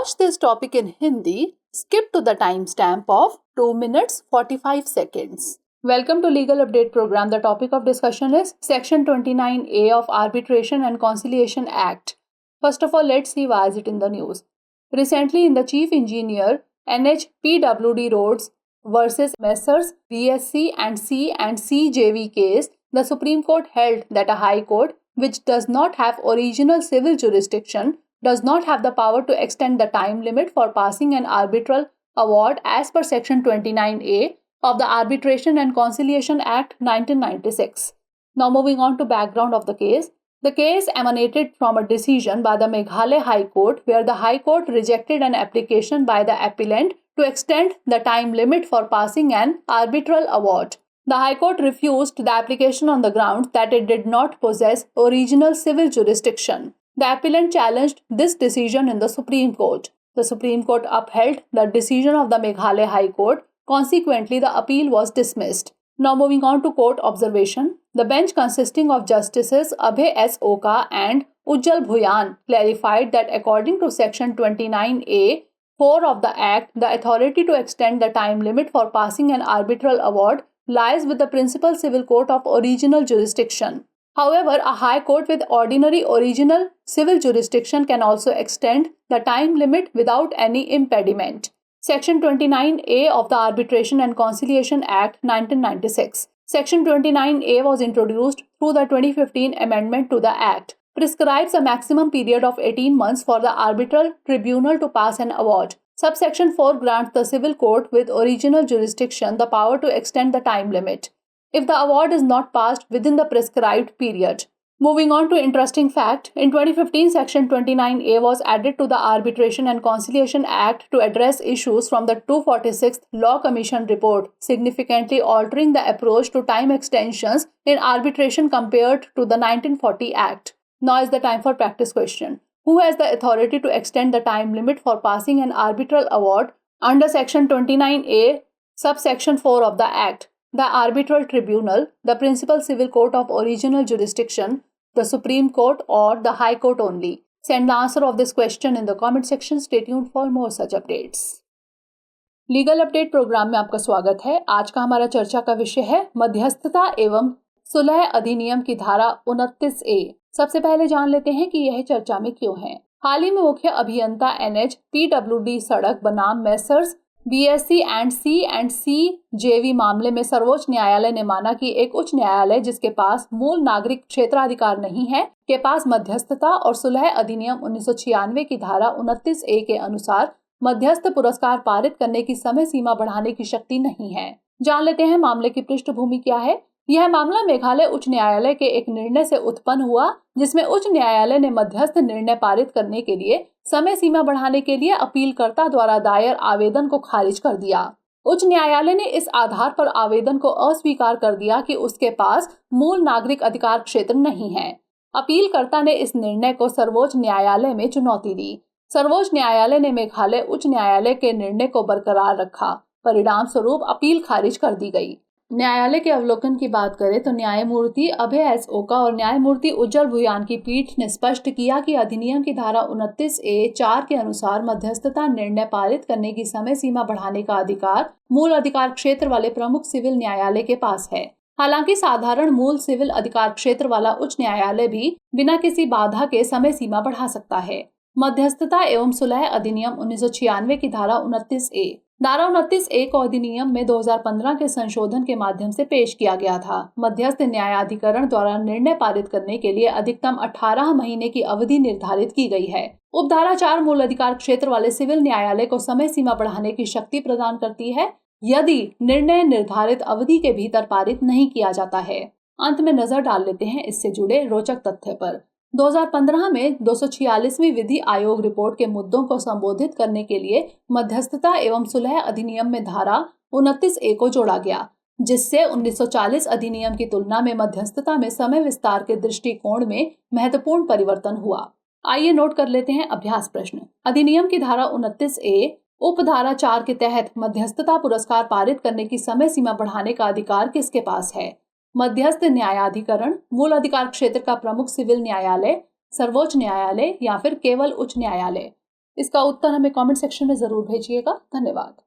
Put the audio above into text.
watch this topic in Hindi, skip to the timestamp of 2 minutes 45 seconds. Welcome to Legal Update Program. The topic of discussion is Section 29A of Arbitration and Conciliation Act. First of all, let's see why is it in the news. Recently, in the Chief Engineer NHPWD Roads versus Messrs. VSC and CJV case, the Supreme Court held that a High Court, which does not have original civil jurisdiction, does not have the power to extend the time limit for passing an arbitral award as per Section 29A of the Arbitration and Conciliation Act 1996. Now moving on to background of the case. The case emanated from a decision by the Meghalaya High Court where the High Court rejected an application by the appellant to extend the time limit for passing an arbitral award. The High Court refused the application on the grounds that it did not possess original civil jurisdiction. The appellant challenged this decision in the Supreme Court. The Supreme Court upheld the decision of the Meghalaya High Court. Consequently, the appeal was dismissed. Now moving on to court observation. The bench consisting of Justices Abhay S. Oka and Ujjal Bhuyan clarified that according to Section 29A 4 of the Act, the authority to extend the time limit for passing an arbitral award lies with the principal civil court of original jurisdiction. However, a high court with ordinary original civil jurisdiction can also extend the time limit without any impediment. Section 29A of the Arbitration and Conciliation Act 1996. Section 29A was introduced through the 2015 amendment to the Act. Prescribes a maximum period of 18 months for the arbitral tribunal to pass an award. Subsection 4 grants the civil court with original jurisdiction the power to extend the time limit if the award is not passed within the prescribed period. Moving on to interesting fact, in 2015 Section 29A was added to the Arbitration and Conciliation Act to address issues from the 246th Law Commission report, significantly altering the approach to time extensions in arbitration compared to the 1940 Act. Now is the time for practice question. Who has the authority to extend the time limit for passing an arbitral award under Section 29A, subsection 4 of the Act? The arbitral tribunal, the principal civil court of original jurisdiction, the Supreme Court or the High Court only? Send the answer of this question in the comment section. Stay tuned for more such updates. Legal update program में आपका स्वागत है। आज का हमारा चर्चा का विषय है मध्यस्थता एवं सुलह अधिनियम की धारा 29A। सबसे पहले जान लेते हैं कि यह चर्चा में क्यों है। हाल ही में मुख्य अभियंता NHPWD सड़क बनाम मेसर्स BSC एंड CJV मामले में सर्वोच्च न्यायालय ने माना कि एक उच्च न्यायालय जिसके पास मूल नागरिक क्षेत्राधिकार नहीं है के पास मध्यस्थता और सुलह अधिनियम 1996 की धारा 29A के अनुसार मध्यस्थ पुरस्कार पारित करने की समय सीमा बढ़ाने की शक्ति नहीं है। जान लेते हैं मामले की पृष्ठभूमि क्या है। यह मामला मेघालय उच्च न्यायालय के एक निर्णय से उत्पन्न हुआ जिसमें उच्च न्यायालय ने मध्यस्थ निर्णय पारित करने के लिए समय सीमा बढ़ाने के लिए अपीलकर्ता द्वारा दायर आवेदन को खारिज कर दिया। उच्च न्यायालय ने इस आधार पर आवेदन को अस्वीकार कर दिया कि उसके पास मूल नागरिक अधिकार क्षेत्र नहीं है। अपीलकर्ता ने इस निर्णय को सर्वोच्च न्यायालय में चुनौती दी। सर्वोच्च न्यायालय ने मेघालय उच्च न्यायालय के निर्णय को बरकरार रखा। परिणाम स्वरूप अपील खारिज कर दी गई। न्यायालय के अवलोकन की बात करें तो न्यायमूर्ति अभय एस ओका और न्यायमूर्ति उज्जवल भुयान की पीठ ने स्पष्ट किया कि अधिनियम की धारा 29A 4 के अनुसार मध्यस्थता निर्णय पारित करने की समय सीमा बढ़ाने का अधिकार मूल अधिकार क्षेत्र वाले प्रमुख सिविल न्यायालय के पास है। हालांकि साधारण मूल सिविल अधिकार क्षेत्र वाला उच्च न्यायालय भी बिना किसी बाधा के समय सीमा बढ़ा सकता है। मध्यस्थता एवं सुलह अधिनियम 1996 की धारा 29A। धारा 29A को अधिनियम में 2015 के संशोधन के माध्यम से पेश किया गया था। मध्यस्थ न्यायाधिकरण द्वारा निर्णय पारित करने के लिए अधिकतम 18 महीने की अवधि निर्धारित की गई है। उपधारा 4 मूल अधिकार क्षेत्र वाले सिविल न्यायालय को समय सीमा बढ़ाने की शक्ति प्रदान करती है यदि निर्णय निर्धारित अवधि के भीतर पारित नहीं किया जाता है। अंत में नजर डाल लेते हैं इससे जुड़े रोचक तथ्य पर। 2015 में 246वीं विधि आयोग रिपोर्ट के मुद्दों को संबोधित करने के लिए मध्यस्थता एवं सुलह अधिनियम में धारा 29A को जोड़ा गया, जिससे 1940 अधिनियम की तुलना में मध्यस्थता में समय विस्तार के दृष्टिकोण में महत्वपूर्ण परिवर्तन हुआ। आइए नोट कर लेते हैं अभ्यास प्रश्न। अधिनियम की धारा 29A उपधारा 4 के तहत मध्यस्थता पुरस्कार पारित करने की समय सीमा बढ़ाने का अधिकार किसके पास है? मध्यस्थ न्यायाधिकरण, मूल अधिकार क्षेत्र का प्रमुख सिविल न्यायालय, सर्वोच्च न्यायालय या फिर केवल उच्च न्यायालय? इसका उत्तर हमें कमेंट सेक्शन में ज़रूर भेजिएगा। धन्यवाद।